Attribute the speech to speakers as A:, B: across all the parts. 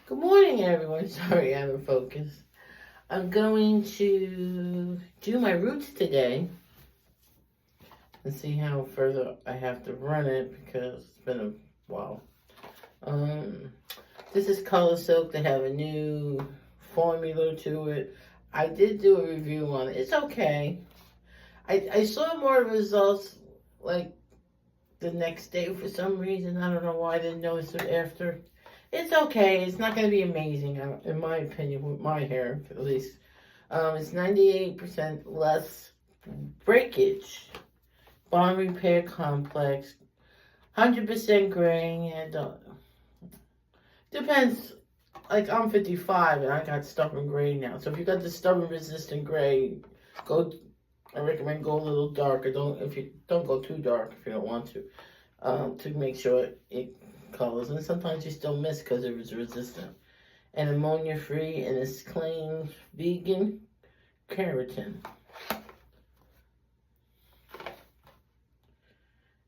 A: Good morning, everyone. Sorry, I'm in focus. I'm going to do my roots today and see how further I have to run it because it's been a while. Um, this is Colorsilk. They have a new formula to it. I did do a review on it. It's okay. I saw more results like the next day for some reason. I don't know why I didn't notice it after. It's okay. It's not going to be amazing, in my opinion, with my hair, at least. It's 98% less breakage, bond repair complex, 100% graying, and depends. Like, I'm 55 and I got stubborn gray now. So if you got the stubborn resistant gray, go. I recommend go a little darker. Don't go too dark if you don't want to make sure it colors. And sometimes you still miss because it was resistant. And ammonia free, and it's clean vegan keratin.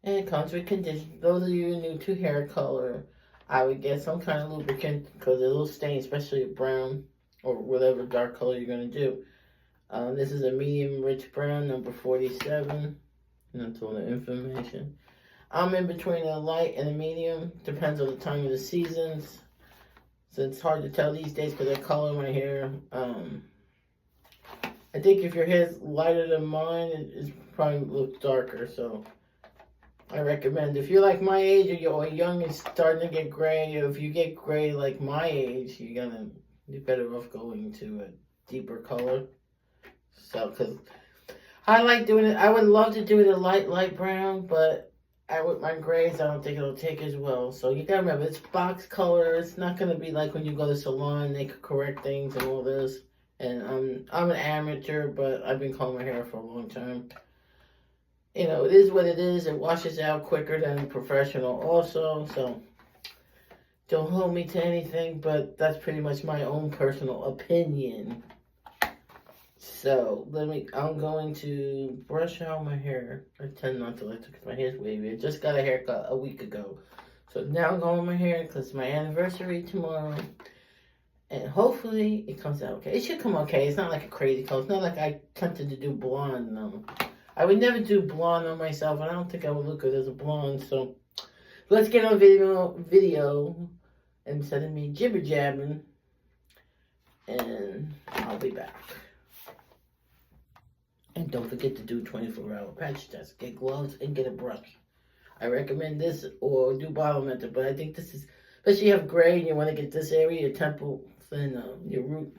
A: And it comes with conditioner. Those of you new to hair color, I would get some kind of lubricant because it'll stain, especially a brown or whatever dark color you're going to do. This is a medium rich brown, number 47. And that's all the information. I'm in between a light and a medium. Depends on the time of the seasons. So it's hard to tell these days because I color my hair. I think if your hair's lighter than mine, it probably look darker. So I recommend if you're like my age or you're young and starting to get gray, or if you get gray like my age, you're better off going to a deeper color. So, because I like doing it, I would love to do it a light brown, but with my grays, I don't think it'll take as well. So you gotta remember, it's box color. It's not gonna be like when you go to salon, they could correct things and all this. And I'm an amateur, but I've been coloring my hair for a long time. You know, it is what it is. It washes out quicker than professional also. So don't hold me to anything, but that's pretty much my own personal opinion. So I'm going to brush out my hair. I tend not to like to because my hair's wavy. I just got a haircut a week ago. So now I'm going with my hair because it's my anniversary tomorrow. And hopefully it comes out okay. It should come okay. It's not like a crazy color. It's not like I tempted to do blonde, no. I would never do blonde on myself. And I don't think I would look good as a blonde. So let's get on video instead of me jibber jabbing. And I'll be back. And don't forget to do 24-hour patch test. Get gloves and get a brush. I recommend this or do bottle method, but I think this is, especially if you have gray and you want to get this area, your temple and your root.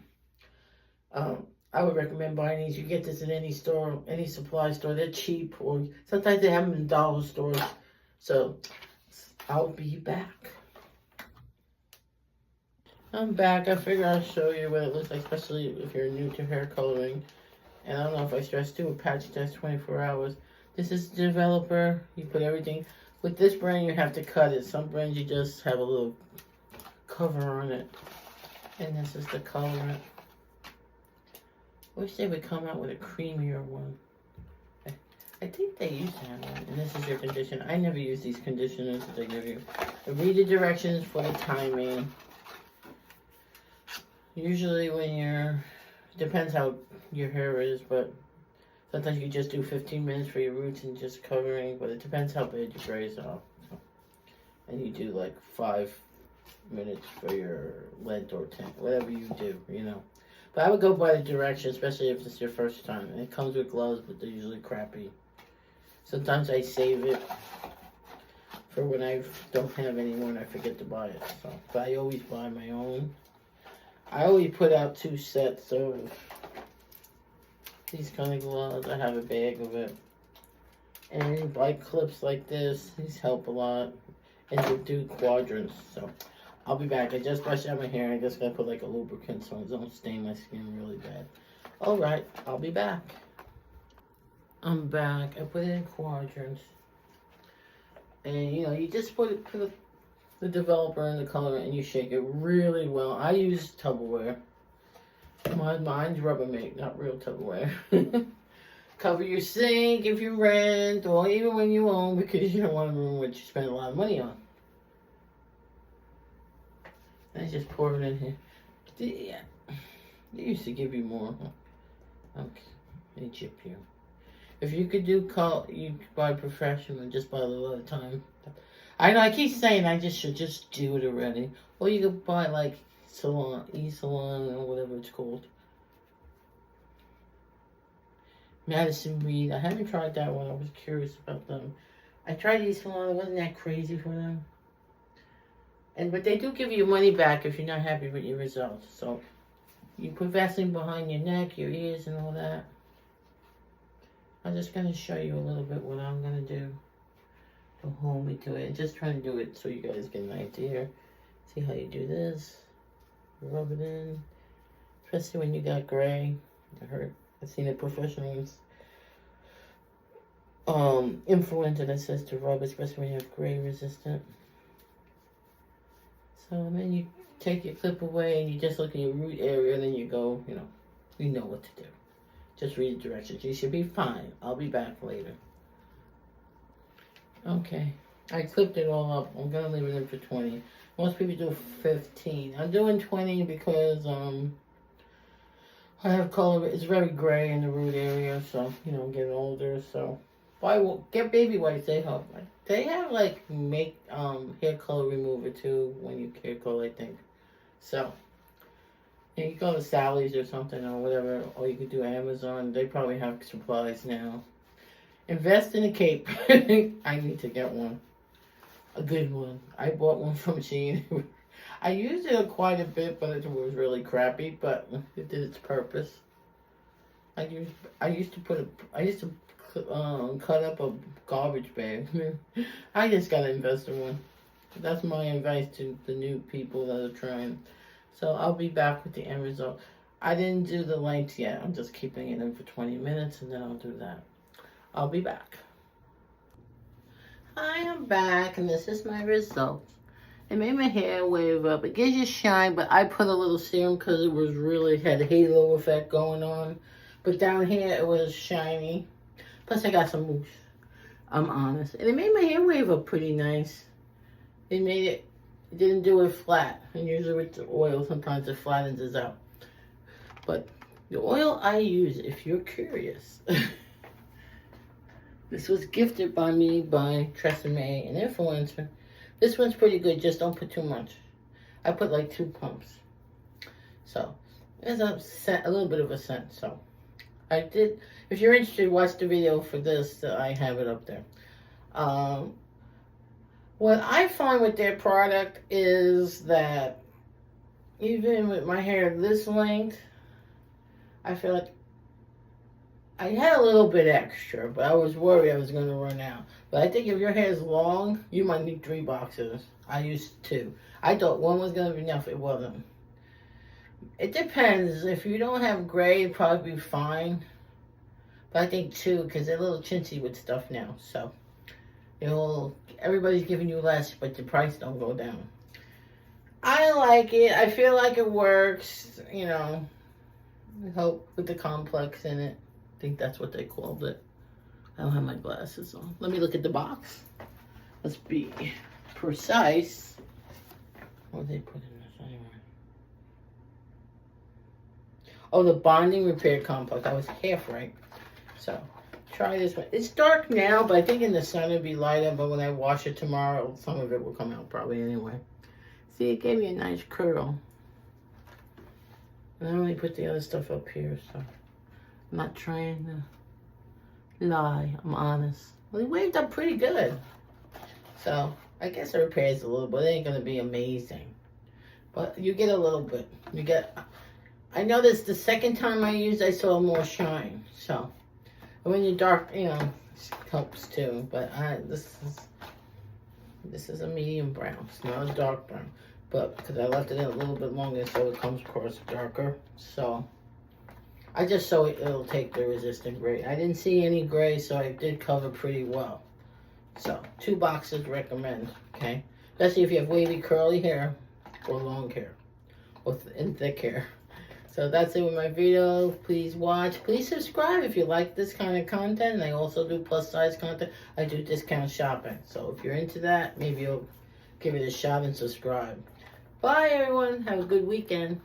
A: I would recommend buying these. You get this in any store, any supply store. They're cheap, or sometimes they have them in dollar stores. So I'll be back. I'm back. I figured I'll show you what it looks like, especially if you're new to hair coloring. And I don't know if I stress too, a patch test 24 hours. This is the developer. You put everything. With this brand, you have to cut it. Some brands, you just have a little cover on it. And this is the colorant. Wish they would come out with a creamier one. I think they used to have one. And this is your conditioner. I never use these conditioners that they give you. Read the directions for the timing. Usually when depends how your hair is, but sometimes you just do 15 minutes for your roots and just covering, but it depends how bad your grays are. So, and you do like 5 minutes for your length or 10, whatever you do, you know. But I would go by the direction, especially if it's your first time. And it comes with gloves, but they're usually crappy. Sometimes I save it for when I don't have any more and I forget to buy it. So, but I always buy my own. I always put out 2 sets of these kind of gloves. I have a bag of it. And you buy clips like this. These help a lot. And to do quadrants. So I'll be back. I just brushed out my hair. I just gotta put like a lubricant so it don't stain my skin really bad. Alright, I'll be back. I'm back. I put it in quadrants. And you know, you just put the developer in the color and you shake it really well. I use Tupperware. Mine's Rubbermaid, not real Tupperware. Cover your sink if you rent or even when you own, because you don't want to ruin what you spend a lot of money on. I just pour it in here. Yeah. They used to give you more. Okay. They chip you. If you could do you buy professional, just buy a little at a time. I know I keep saying I should just do it already. Or you could buy like salon or whatever it's called. Madison Reed. I haven't tried that one. I was curious about them. I tried salon. It wasn't that crazy for them. But they do give you money back if you're not happy with your results. So you put Vaseline behind your neck, your ears, and all that. I'm just going to show you a little bit what I'm going to do to hold me to it. Just trying to do it so you guys get an idea. See how you do this. Rub it in. Especially when you got gray. I've seen it professionals influencer that says to rub, especially when you have gray resistant. So then you take your clip away and you just look at your root area and then you go, you know what to do. Just read the directions. You should be fine. I'll be back later. Okay. I clipped it all up. I'm going to leave it in for 20. Most people do 15. I'm doing 20 because I have color. It's very gray in the root area. So, I'm getting older. So, get baby wipes. They help. They have hair color remover too when you hair color, I think. So, you can go to Sally's or something or whatever, or you could do Amazon. They probably have supplies now. Invest in a cape. I need to get one. A good one. I bought one from Shein. I used it quite a bit, but it was really crappy, but it did its purpose. I used to cut up a garbage bag. I just gotta invest in one. That's my advice to the new people that are trying. So I'll be back with the end result. I didn't do the length yet. I'm just keeping it in for 20 minutes and then I'll do that. I'll be back. Hi, I'm back and this is my result. It made my hair wave up. It gives you shine, but I put a little serum because it was really had a halo effect going on. But down here it was shiny. Plus I got some mousse. I'm honest. And it made my hair wave up pretty nice. It didn't do it flat. And usually with the oil, sometimes it flattens it out. But the oil I use, if you're curious, this was gifted by me by Tresemme, an influencer. This one's pretty good, just don't put too much. I put like 2 pumps. So, there's a little bit of a scent. So, I did, if you're interested, watch the video for this. I have it up there. What I find with their product is that even with my hair this length, I feel like I had a little bit extra, but I was worried I was going to run out. But I think if your hair is long, you might need 3 boxes. I used 2. I thought 1 was going to be enough. It wasn't. It depends. If you don't have gray, it'd probably be fine. But I think 2, because they're a little chintzy with stuff now. So, everybody's giving you less, but the price don't go down. I like it. I feel like it works. I hope with the complex in it. I think that's what they called it. I don't have my glasses on. Let me look at the box. Let's be precise. What did they put in this anyway? Oh, the bonding repair complex. I was half right. So, try this one. It's dark now, but I think in the sun it'll be lighter. But when I wash it tomorrow, some of it will come out probably anyway. See, it gave me a nice curl. And I only put the other stuff up here, so I'm not trying to lie. I'm honest. Well, it waved up pretty good. So, I guess it repairs a little, but it ain't going to be amazing. But you get a little bit. I noticed the second time I used, I saw more shine. So, when you're dark, helps too. But this is a medium brown. It's not a dark brown. But because I left it in a little bit longer, so it comes across darker. So, I just so it'll take the resistant gray. I didn't see any gray, so I did cover pretty well. So, 2 boxes recommend, okay? Especially if you have wavy curly hair or long hair or thick hair. So that's it with my video. Please watch. Please subscribe if you like this kind of content. And I also do plus size content. I do discount shopping. So if you're into that, maybe you'll give it a shot and subscribe. Bye, everyone. Have a good weekend.